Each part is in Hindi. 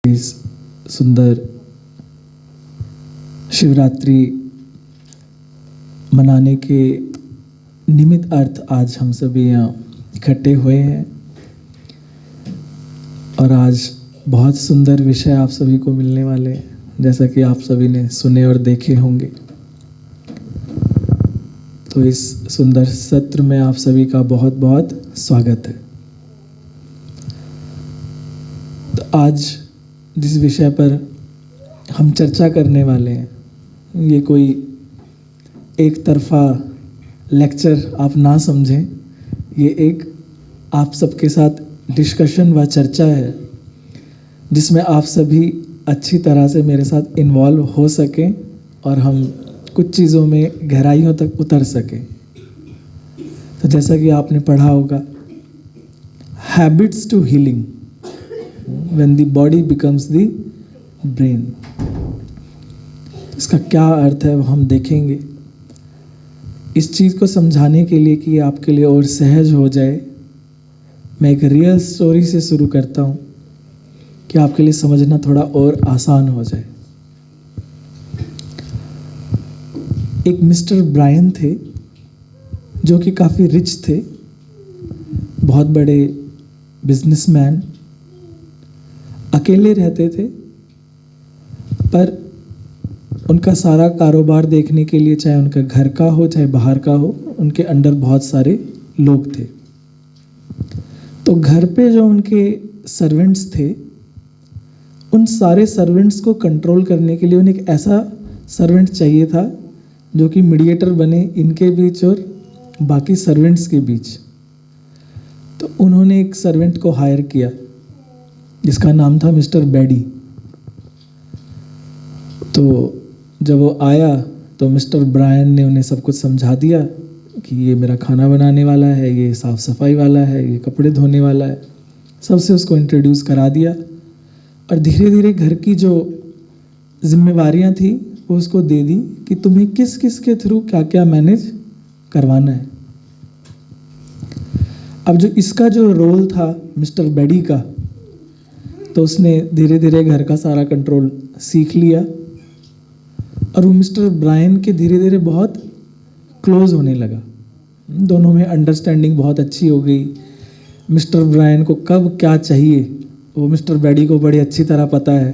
इस सुंदर शिवरात्रि मनाने के निमित्त अर्थ आज हम सभी यहाँ इकट्ठे हुए हैं और आज बहुत सुंदर विषय आप सभी को मिलने वाले हैं, जैसा कि आप सभी ने सुने और देखे होंगे। तो इस सुंदर सत्र में आप सभी का बहुत बहुत स्वागत है। तो आज जिस विषय पर हम चर्चा करने वाले हैं, ये कोई एक तरफा लेक्चर आप ना समझें, ये एक आप सबके साथ डिस्कशन व चर्चा है जिसमें आप सभी अच्छी तरह से मेरे साथ इन्वॉल्व हो सकें और हम कुछ चीज़ों में गहराइयों तक उतर सकें। तो जैसा कि आपने पढ़ा होगा, habits to healing when the body becomes the brain. इसका क्या अर्थ है वो हम देखेंगे। इस चीज़ को समझाने के लिए कि आपके लिए और सहज हो जाए, मैं एक रियल स्टोरी से शुरू करता हूँ कि आपके लिए समझना थोड़ा और आसान हो जाए। एक मिस्टर ब्रायन थे जो कि काफ़ी रिच थे, बहुत बड़े बिजनेसमैन, अकेले रहते थे, पर उनका सारा कारोबार देखने के लिए, चाहे उनका घर का हो चाहे बाहर का हो, उनके अंडर बहुत सारे लोग थे। तो घर पे जो उनके सर्वेंट्स थे, उन सारे सर्वेंट्स को कंट्रोल करने के लिए उन्हें एक ऐसा सर्वेंट चाहिए था जो कि मीडिएटर बने इनके बीच और बाकी सर्वेंट्स के बीच। तो उन्होंने एक सर्वेंट को हायर किया जिसका नाम था मिस्टर बेडी। तो जब वो आया तो मिस्टर ब्रायन ने उन्हें सब कुछ समझा दिया कि ये मेरा खाना बनाने वाला है, ये साफ़ सफाई वाला है, ये कपड़े धोने वाला है। सबसे उसको इंट्रोड्यूस करा दिया और धीरे धीरे घर की जो जिम्मेवारियां थी वो उसको दे दी कि तुम्हें किस किस के थ्रू क्या क्या मैनेज करवाना है। अब जो इसका जो रोल था मिस्टर बेडी का, तो उसने धीरे धीरे घर का सारा कंट्रोल सीख लिया और वो मिस्टर ब्रायन के धीरे धीरे बहुत क्लोज होने लगा। दोनों में अंडरस्टैंडिंग बहुत अच्छी हो गई। मिस्टर ब्रायन को कब क्या चाहिए वो मिस्टर बेडी को बड़ी अच्छी तरह पता है।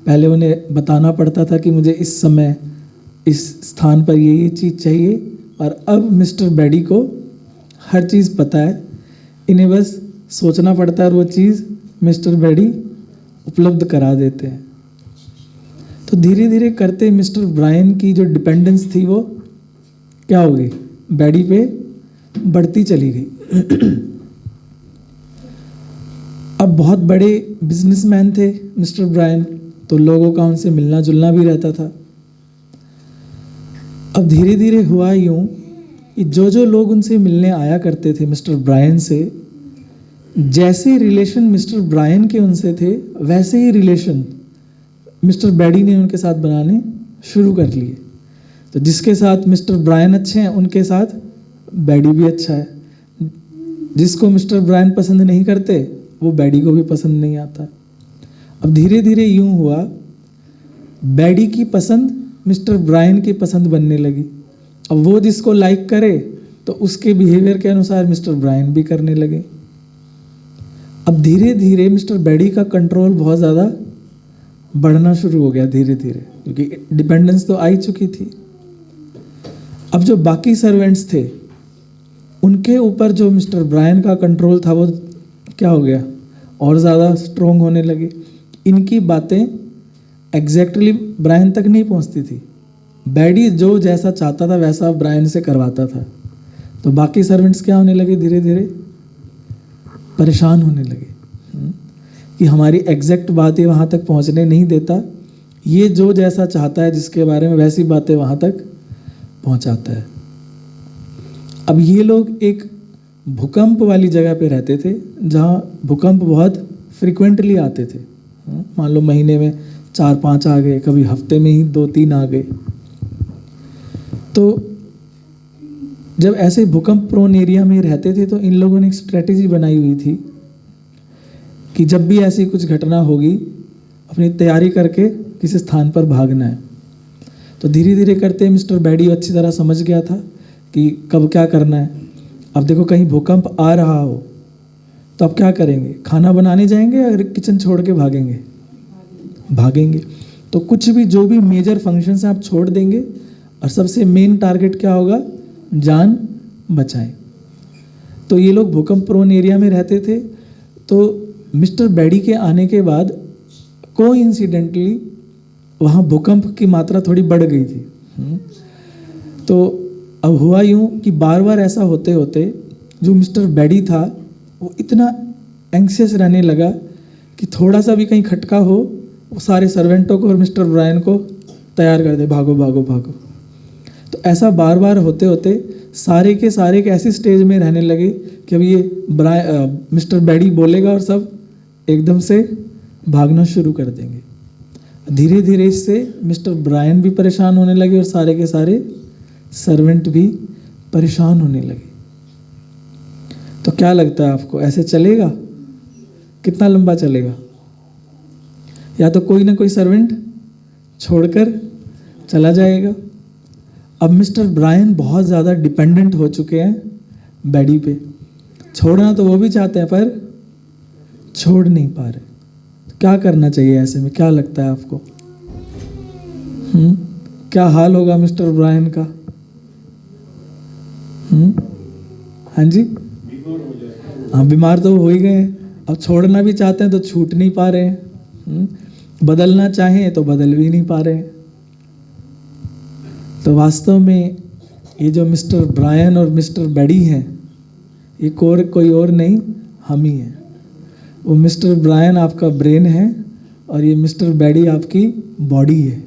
पहले उन्हें बताना पड़ता था कि मुझे इस समय इस स्थान पर ये चीज़ चाहिए, और अब मिस्टर बेडी को हर चीज़ पता है। इन्हें बस सोचना पड़ता है और वो चीज़ मिस्टर बेडी उपलब्ध करा देते हैं। तो धीरे धीरे करते मिस्टर ब्रायन की जो डिपेंडेंस थी वो क्या हो गई, बेडी पे बढ़ती चली गई। अब बहुत बड़े बिजनेसमैन थे मिस्टर ब्रायन, तो लोगों का उनसे मिलना जुलना भी रहता था। अब धीरे धीरे हुआ यूँ कि जो जो लोग उनसे मिलने आया करते थे मिस्टर ब्रायन से, जैसे रिलेशन मिस्टर ब्रायन के उनसे थे वैसे ही रिलेशन मिस्टर बेडी ने उनके साथ बनाने शुरू कर लिए। तो जिसके साथ मिस्टर ब्रायन अच्छे हैं उनके साथ बेडी भी अच्छा है। जिसको मिस्टर ब्रायन पसंद नहीं करते वो बेडी को भी पसंद नहीं आता। अब धीरे धीरे यूँ हुआ, बेडी की पसंद मिस्टर ब्रायन की पसंद बनने लगी। अब वो जिसको लाइक करे तो उसके बिहेवियर के अनुसार मिस्टर ब्रायन भी करने लगे। अब धीरे धीरे मिस्टर बेडी का कंट्रोल बहुत ज़्यादा बढ़ना शुरू हो गया धीरे धीरे, क्योंकि डिपेंडेंस तो आ ही चुकी थी। अब जो बाकी सर्वेंट्स थे उनके ऊपर जो मिस्टर ब्रायन का कंट्रोल था वो क्या हो गया, और ज़्यादा स्ट्रोंग होने लगे। इनकी बातें एग्जैक्टली ब्रायन तक नहीं पहुंचती थी। बेडी जो जैसा चाहता था वैसा ब्रायन से करवाता था। तो बाकी सर्वेंट्स क्या होने लगे, धीरे धीरे परेशान होने लगे कि हमारी एग्जैक्ट बातें वहाँ तक पहुँचने नहीं देता, ये जो जैसा चाहता है जिसके बारे में वैसी बातें वहाँ तक पहुँचाता है। अब ये लोग एक भूकंप वाली जगह पे रहते थे जहाँ भूकंप बहुत फ्रिक्वेंटली आते थे। मान लो महीने में 4-5 आ गए, कभी हफ्ते में ही 2-3 आ गए। तो जब ऐसे भूकंप प्रोन एरिया में रहते थे तो इन लोगों ने एक स्ट्रेटेजी बनाई हुई थी कि जब भी ऐसी कुछ घटना होगी अपनी तैयारी करके किसी स्थान पर भागना है। तो धीरे धीरे करते मिस्टर बैडी अच्छी तरह समझ गया था कि कब क्या करना है। अब देखो कहीं भूकंप आ रहा हो तो अब क्या करेंगे, खाना बनाने जाएंगे या किचन छोड़ के भागेंगे? भागेंगे। तो कुछ भी जो भी मेजर फंक्शंस हैं आप छोड़ देंगे और सबसे मेन टारगेट क्या होगा, जान बचाएं। तो ये लोग भूकंप प्रोन एरिया में रहते थे। तो मिस्टर बैडी के आने के बाद कोइंसिडेंटली वहाँ भूकंप की मात्रा थोड़ी बढ़ गई थी। तो अब हुआ यूँ कि बार बार ऐसा होते होते जो मिस्टर बैडी था वो इतना एंग्शियस रहने लगा कि थोड़ा सा भी कहीं खटका हो वो सारे सर्वेंटों को और मिस्टर ब्रायन को तैयार कर दे, भागो भागो भागो। तो ऐसा बार बार होते होते सारे के सारे एक ऐसी स्टेज में रहने लगे कि अब ये मिस्टर बैडी बोलेगा और सब एकदम से भागना शुरू कर देंगे। धीरे धीरे इससे मिस्टर ब्रायन भी परेशान होने लगे और सारे के सारे सर्वेंट भी परेशान होने लगे। तो क्या लगता है आपको, ऐसे चलेगा? कितना लंबा चलेगा? या तो कोई ना कोई सर्वेंट छोड़कर चला जाएगा। अब मिस्टर ब्रायन बहुत ज़्यादा डिपेंडेंट हो चुके हैं बैडी पे। छोड़ना तो वो भी चाहते हैं पर छोड़ नहीं पा रहे। तो क्या करना चाहिए ऐसे में, क्या लगता है आपको? क्या हाल होगा मिस्टर ब्रायन का? हाँ जी, हाँ बीमार तो हो ही गए हैं। अब छोड़ना भी चाहते हैं तो छूट नहीं पा रहे हैं। बदलना चाहें तो बदल भी नहीं पा रहे हैं। तो वास्तव में ये जो मिस्टर ब्रायन और मिस्टर बैडी हैं ये कोई और नहीं, हम ही हैं। वो मिस्टर ब्रायन आपका ब्रेन है और ये मिस्टर बैडी आपकी बॉडी है।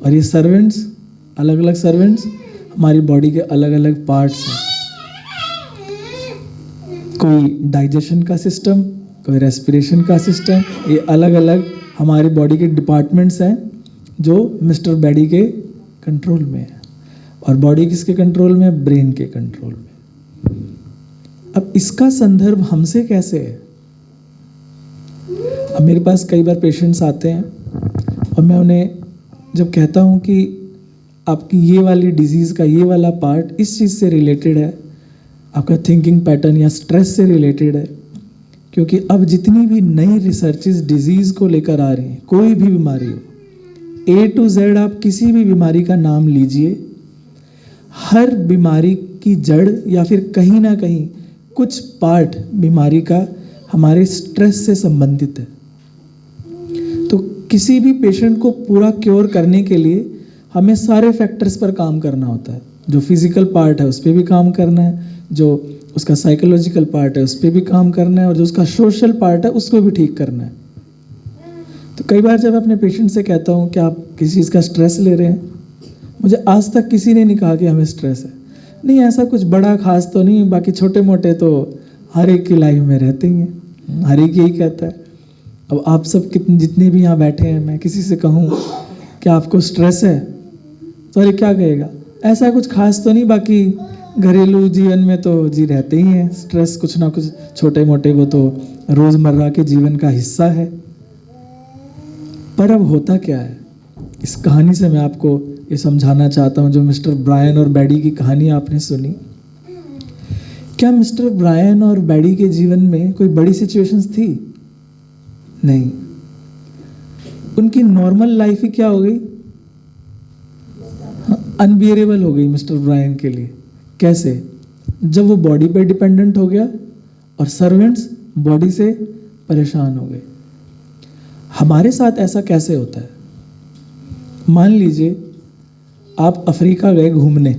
और ये सर्वेंट्स, अलग अलग सर्वेंट्स हमारी बॉडी के अलग अलग पार्ट्स हैं। कोई डाइजेशन का सिस्टम, कोई रेस्पिरेशन का सिस्टम, ये अलग अलग हमारी बॉडी के डिपार्टमेंट्स हैं जो मिस्टर बैडी के कंट्रोल में है। और बॉडी किसके कंट्रोल में है? ब्रेन के कंट्रोल में। अब इसका संदर्भ हमसे कैसे है? अब मेरे पास कई बार पेशेंट्स आते हैं और मैं उन्हें जब कहता हूँ कि आपकी ये वाली डिजीज़ का ये वाला पार्ट इस चीज़ से रिलेटेड है, आपका थिंकिंग पैटर्न या स्ट्रेस से रिलेटेड है, क्योंकि अब जितनी भी नई रिसर्चेस डिजीज़ को लेकर आ रही हैं, कोई भी बीमारी हो, A to Z आप किसी भी बीमारी का नाम लीजिए, हर बीमारी की जड़ या फिर कहीं ना कहीं कुछ पार्ट बीमारी का हमारे स्ट्रेस से संबंधित है। तो किसी भी पेशेंट को पूरा क्योर करने के लिए हमें सारे फैक्टर्स पर काम करना होता है। जो फिजिकल पार्ट है उस पर भी काम करना है, जो उसका साइकोलॉजिकल पार्ट है उस पर भी काम करना है, और जो उसका सोशल पार्ट है उसको भी ठीक करना है। तो कई बार जब अपने पेशेंट से कहता हूँ कि आप किसी चीज़ का स्ट्रेस ले रहे हैं, मुझे आज तक किसी ने नहीं कहा कि हमें स्ट्रेस है। नहीं, ऐसा कुछ बड़ा खास तो नहीं, बाकी छोटे मोटे तो हर एक की लाइफ में रहते ही हैं, हर एक यही कहता है। अब आप सब जितने भी यहाँ बैठे हैं, मैं किसी से कहूँ कि आपको स्ट्रेस है तो अरे क्या कहेगा, ऐसा कुछ खास तो नहीं, बाकी घरेलू जीवन में तो जी रहते ही हैं स्ट्रेस, कुछ ना कुछ छोटे मोटे, वो तो रोज़मर्रा के जीवन का हिस्सा है। पर अब होता क्या है, इस कहानी से मैं आपको ये समझाना चाहता हूँ। जो मिस्टर ब्रायन और बैडी की कहानी आपने सुनी, क्या मिस्टर ब्रायन और बैडी के जीवन में कोई बड़ी सिचुएशंस थी? नहीं। उनकी नॉर्मल लाइफ ही क्या हो गई, अनबियरेबल हो गई मिस्टर ब्रायन के लिए। कैसे? जब वो बॉडी पे डिपेंडेंट हो गया और सर्वेंट्स बॉडी से परेशान हो गए। हमारे साथ ऐसा कैसे होता है? मान लीजिए आप अफ्रीका गए घूमने,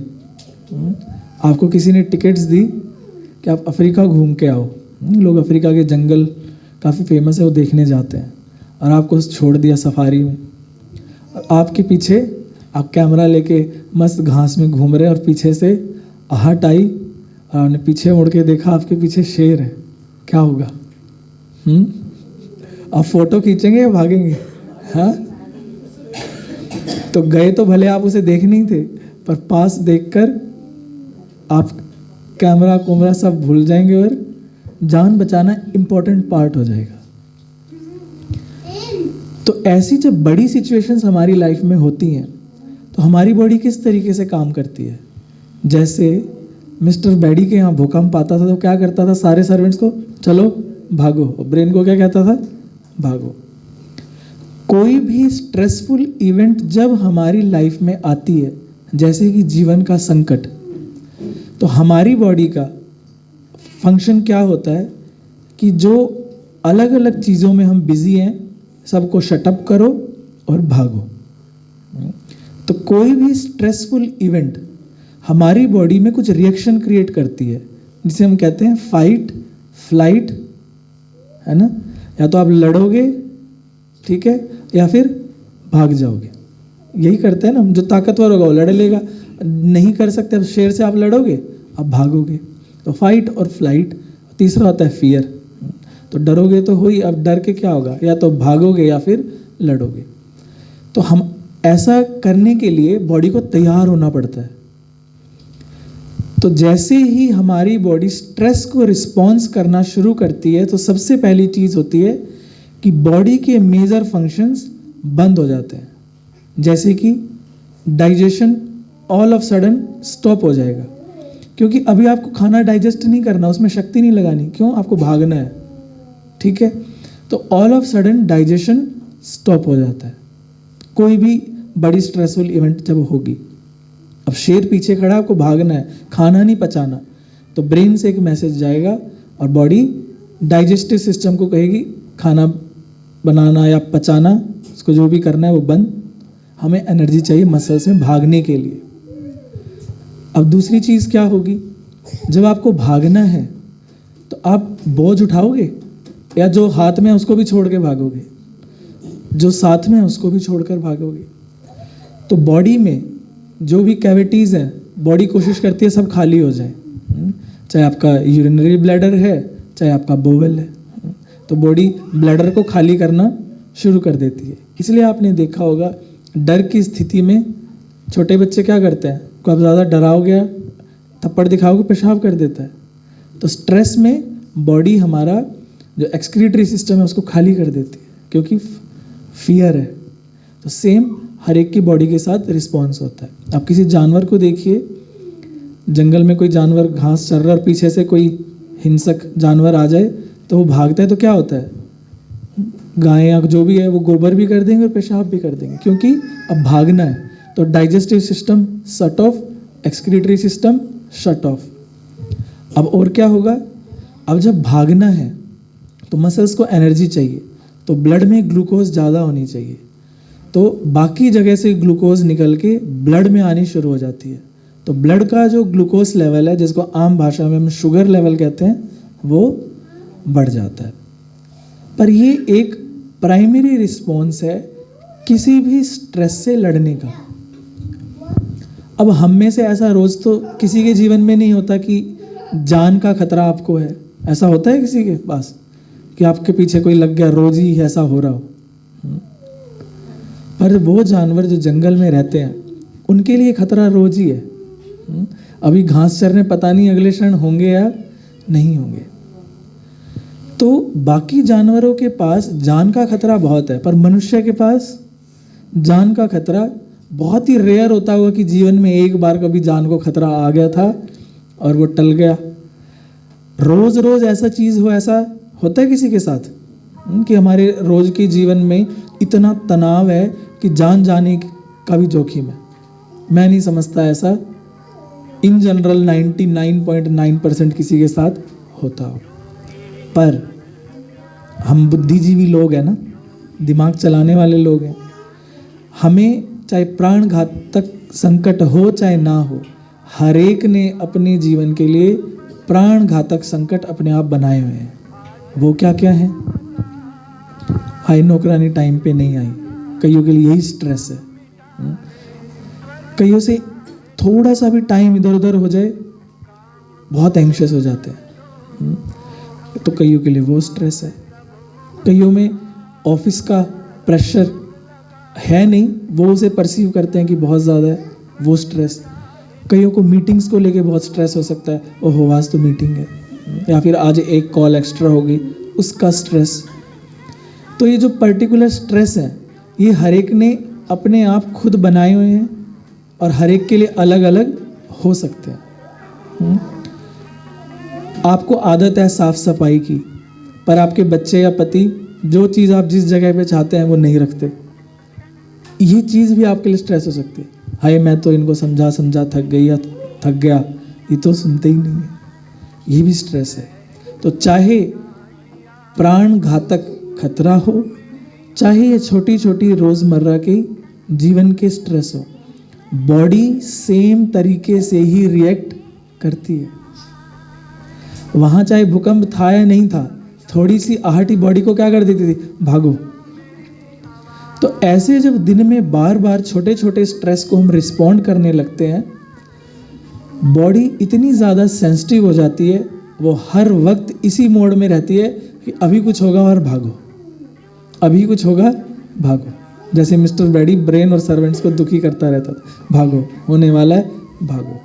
आपको किसी ने टिकट्स दी कि आप अफ्रीका घूम के आओ। लोग अफ्रीका के जंगल काफ़ी फेमस है, वो देखने जाते हैं, और आपको छोड़ दिया सफारी में, और आपके पीछे आप कैमरा लेके मस्त घास में घूम रहे हैं, और पीछे से आहट आई और आपने पीछे मुड़ के देखा आपके पीछे शेर है। क्या होगा? आप फोटो खींचेंगे या भागेंगे? हाँ, तो गए तो भले आप उसे देख नहीं थे, पर पास देखकर आप कैमरा कुमरा सब भूल जाएंगे और जान बचाना इम्पोर्टेंट पार्ट हो जाएगा। तो ऐसी जब बड़ी सिचुएशंस हमारी लाइफ में होती हैं तो हमारी बॉडी किस तरीके से काम करती है। जैसे मिस्टर बैडी के यहाँ भूकंप आता था तो क्या करता था, सारे सर्वेंट्स को चलो भागो, ब्रेन को क्या कहता था, भागो। कोई भी स्ट्रेसफुल इवेंट जब हमारी लाइफ में आती है, जैसे कि जीवन का संकट, तो हमारी बॉडी का फंक्शन क्या होता है कि जो अलग अलग चीज़ों में हम बिजी हैं सबको शटअप करो और भागो। तो कोई भी स्ट्रेसफुल इवेंट हमारी बॉडी में कुछ रिएक्शन क्रिएट करती है, जिसे हम कहते हैं फाइट फ्लाइट, है ना। या तो आप लड़ोगे, ठीक है, या फिर भाग जाओगे। यही करते हैं ना, जो ताकतवर होगा वो लड़ लेगा, नहीं कर सकते अब शेर से आप लड़ोगे, आप भागोगे। तो फाइट और फ्लाइट। तीसरा होता है फियर, तो डरोगे तो हुई, अब डर के क्या होगा, या तो भागोगे या फिर लड़ोगे। तो हम ऐसा करने के लिए बॉडी को तैयार होना पड़ता है। तो जैसे ही हमारी बॉडी स्ट्रेस को रिस्पॉन्स करना शुरू करती है तो सबसे पहली चीज़ होती है कि बॉडी के मेजर फंक्शंस बंद हो जाते हैं। जैसे कि digestion all of sudden stop हो जाएगा, क्योंकि अभी आपको खाना डाइजेस्ट नहीं करना, उसमें शक्ति नहीं लगानी, क्यों, आपको भागना है, ठीक है। तो all of sudden digestion stop हो जाता है कोई भी बड़ी स्ट्रेसफुल इवेंट जब होगी। अब शेर पीछे खड़ा, आपको भागना है, खाना नहीं पचाना, तो ब्रेन से एक मैसेज जाएगा और बॉडी डाइजेस्टिव सिस्टम को कहेगी खाना बनाना या पचाना, उसको जो भी करना है वो बंद, हमें एनर्जी चाहिए मसल्स में भागने के लिए। अब दूसरी चीज़ क्या होगी, जब आपको भागना है तो आप बोझ उठाओगे या जो हाथ में है उसको भी छोड़ के भागोगे, जो साथ में है उसको भी छोड़कर भागोगे। तो बॉडी में जो भी कैविटीज़ हैं, बॉडी कोशिश करती है सब खाली हो जाए, चाहे आपका यूरिनरी ब्लैडर है चाहे आपका बोवेल है, तो बॉडी ब्लैडर को खाली करना शुरू कर देती है। इसलिए आपने देखा होगा डर की स्थिति में छोटे बच्चे क्या करते हैं, को आप ज़्यादा डराओगे, थप्पड़ दिखाओगे, पेशाब कर देता है। तो स्ट्रेस में बॉडी हमारा जो एक्सक्रीटरी सिस्टम है उसको खाली कर देती है, क्योंकि फियर है। तो सेम हर एक की बॉडी के साथ रिस्पॉन्स होता है। आप किसी जानवर को देखिए, जंगल में कोई जानवर घास चर रहा है और पीछे से कोई हिंसक जानवर आ जाए तो वो भागता है, तो क्या होता है, गाय या जो भी है वो गोबर भी कर देंगे और पेशाब भी कर देंगे, क्योंकि अब भागना है। तो digestive system shut off, excretory system shut off. अब और क्या होगा, अब जब भागना है तो मसल्स को एनर्जी चाहिए, तो ब्लड में ग्लूकोज ज़्यादा होनी चाहिए, तो बाकी जगह से ग्लूकोज निकल के ब्लड में आनी शुरू हो जाती है। तो ब्लड का जो ग्लूकोज लेवल है, जिसको आम भाषा में हम शुगर लेवल कहते हैं, वो बढ़ जाता है। पर ये एक प्राइमरी रिस्पॉन्स है किसी भी स्ट्रेस से लड़ने का। अब हम में से ऐसा रोज़ तो किसी के जीवन में नहीं होता कि जान का खतरा आपको है। ऐसा होता है किसी के पास कि आपके पीछे कोई लग गया, रोज़ ही ऐसा हो रहा हो। पर वो जानवर जो जंगल में रहते हैं उनके लिए खतरा रोज़ ही है। अभी घास चरने पता नहीं अगले क्षण होंगे या नहीं होंगे। तो बाकी जानवरों के पास जान का खतरा बहुत है, पर मनुष्य के पास जान का खतरा बहुत ही रेयर होता हुआ कि जीवन में एक बार कभी जान को खतरा आ गया था और वो टल गया। रोज़ रोज़ ऐसा चीज़ हो, ऐसा होता है किसी के साथ कि हमारे रोज़ के जीवन में इतना तनाव है कि जान जाने का भी जोखिम है। मैं नहीं समझता ऐसा इन जनरल 99.9% किसी के साथ होता हो। पर हम बुद्धिजीवी लोग हैं ना, दिमाग चलाने वाले लोग हैं। हमें चाहे प्राणघातक संकट हो चाहे ना हो, हर एक ने अपने जीवन के लिए प्राणघातक संकट अपने आप बनाए हुए हैं। वो क्या क्या है? हाई नौकरानी टाइम पे नहीं आई, कईयों के लिए यही स्ट्रेस है। कईयों से थोड़ा सा भी टाइम इधर उधर हो जाए बहुत एंग्शियस हो जाते हैं, तो कईयों के लिए वो स्ट्रेस है। कईयों में ऑफिस का प्रेशर है नहीं, वो उसे परसीव करते हैं कि बहुत ज़्यादा है, वो स्ट्रेस। कईयों को मीटिंग्स को लेके बहुत स्ट्रेस हो सकता है, ओहो आज तो मीटिंग है, या फिर आज एक कॉल एक्स्ट्रा होगी, उसका स्ट्रेस। तो ये जो पर्टिकुलर स्ट्रेस है, ये हर एक ने अपने आप खुद बनाए हुए हैं और हर एक के लिए अलग अलग हो सकते हैं। आपको आदत है साफ सफाई की, पर आपके बच्चे या पति जो चीज़ आप जिस जगह पे चाहते हैं वो नहीं रखते, ये चीज़ भी आपके लिए स्ट्रेस हो सकती है। हाय मैं तो इनको समझा समझा थक गई या थक गया, ये तो सुनते ही नहीं है, ये भी स्ट्रेस है। तो चाहे प्राण घातक खतरा हो, चाहे ये छोटी छोटी रोज़मर्रा के जीवन के स्ट्रेस हो, बॉडी सेम तरीके से ही रिएक्ट करती है। वहाँ चाहे भूकंप था या नहीं था, थोड़ी सी आहट ही बॉडी को क्या कर देती थी, भागो। तो ऐसे जब दिन में बार बार छोटे छोटे स्ट्रेस को हम रिस्पॉन्ड करने लगते हैं, बॉडी इतनी ज़्यादा सेंसिटिव हो जाती है, वो हर वक्त इसी मोड में रहती है कि अभी कुछ होगा और भागो, अभी कुछ होगा भागो। जैसे मिस्टर ब्रैडी ब्रेन और सर्वेंट्स को दुखी करता रहता था, भागो होने वाला है भागो।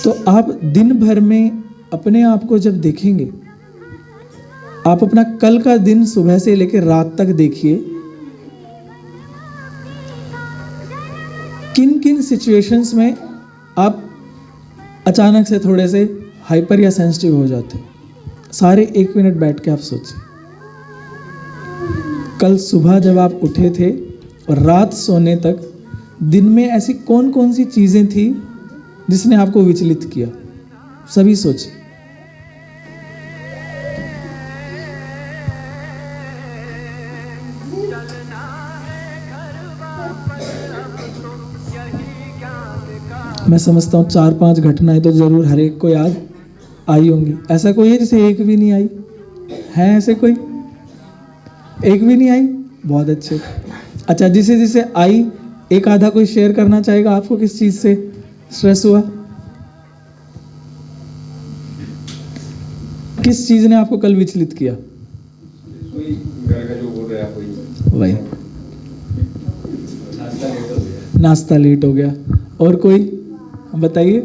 तो आप दिन भर में अपने आप को जब देखेंगे, आप अपना कल का दिन सुबह से लेकर रात तक देखिए, किन किन सिचुएशंस में आप अचानक से थोड़े से हाइपर या सेंसिटिव हो जाते हैं। सारे 1 मिनट बैठ के आप सोचिए, कल सुबह जब आप उठे थे और रात सोने तक दिन में ऐसी कौन कौन सी चीज़ें थी जिसने आपको विचलित किया, सभी सोचिए। मैं समझता हूँ 4-5 घटनाएं तो जरूर हर एक को याद आई होंगी। ऐसा कोई है जिसे एक भी नहीं आई है? ऐसे कोई एक भी नहीं आई? बहुत अच्छे। अच्छा, जिसे जिसे आई एक आधा कोई शेयर करना चाहेगा? आपको किस चीज़ से स्ट्रेस हुआ? किस चीज़ ने आपको कल विचलित किया? कोई घर का जो बोल रहा है कोई, वही नाश्ता लेट हो गया। नाश्ता लेट हो गया। और कोई बताइए।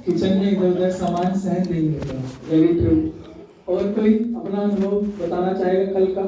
किचन में इधर उधर सामान सहन नहीं होता। Very true. और कोई अपना अनुभव बताना चाहेगा कल का?